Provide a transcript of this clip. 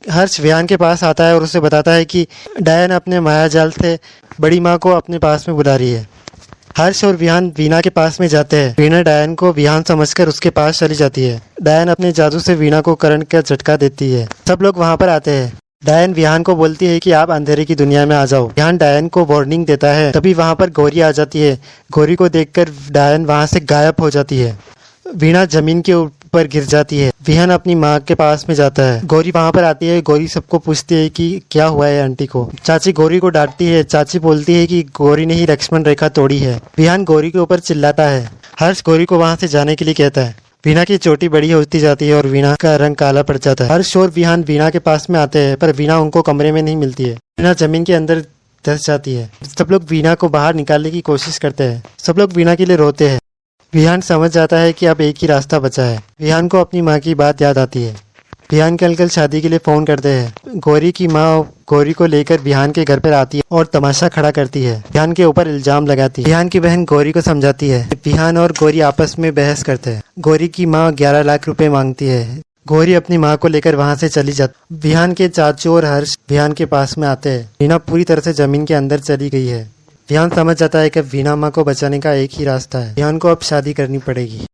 हर्ष विहान के पास आता है और उसे बताता है कि डायन अपने मायाजाल से बड़ी माँ को अपने पास में बुला रही है। हर्ष और विहान वीणा के पास में जाते हैं। वीणा डायन को विहान समझकर उसके पास चली जाती है। डायन अपने जादू से वीणा को करंट का झटका देती है। सब लोग वहां पर आते हैं। डायन विहान को बोलती है कि आप अंधेरे की दुनिया में आ जाओ। विहान डायन को वार्निंग देता है। तभी वहां पर गौरी आ जाती है। गौरी को देखकर डायन वहां से गायब हो जाती है। वीणा जमीन के ऊपर गिर जाती है। विहान अपनी माँ के पास में जाता है। गौरी वहां पर आती है। गौरी सबको पूछती है कि क्या हुआ है आंटी को। चाची गौरी को डांटती है। चाची बोलती है कि गौरी ने ही लक्ष्मण रेखा तोड़ी है। विहान गौरी के ऊपर चिल्लाता है। हर्ष गौरी को वहां से जाने के लिए कहता है। वीणा की चोटी बड़ी होती जाती है और वीणा का रंग काला पड़ जाता है। हर्ष और विहान वीणा के पास में आते हैं पर वीणा उनको कमरे में नहीं मिलती है। वीणा जमीन के अंदर धंस जाती है। सब लोग वीणा को बाहर निकालने की कोशिश करते हैं। सब लोग वीणा के लिए रोते हैं। विहान समझ जाता है कि अब एक ही रास्ता बचा है। विहान को अपनी माँ की बात याद आती है। विहान के अंकल शादी के लिए फोन करते हैं। गौरी की माँ गौरी को लेकर विहान के घर पर आती है और तमाशा खड़ा करती है। विहान के ऊपर इल्जाम लगाती है। विहान की बहन गौरी को समझाती है। विहान और गौरी आपस में बहस करते हैं। गौरी की माँ 11 लाख रुपए मांगती है। गौरी अपनी माँ को लेकर वहां से चली जाती। विहान के चाचू और हर्ष विहान के पास में आते हैं। वीणा पूरी तरह से जमीन के अंदर चली गई है। विहान समझ जाता है कि वीणा माँ को बचाने का एक ही रास्ता है। विहान को अब शादी करनी पड़ेगी।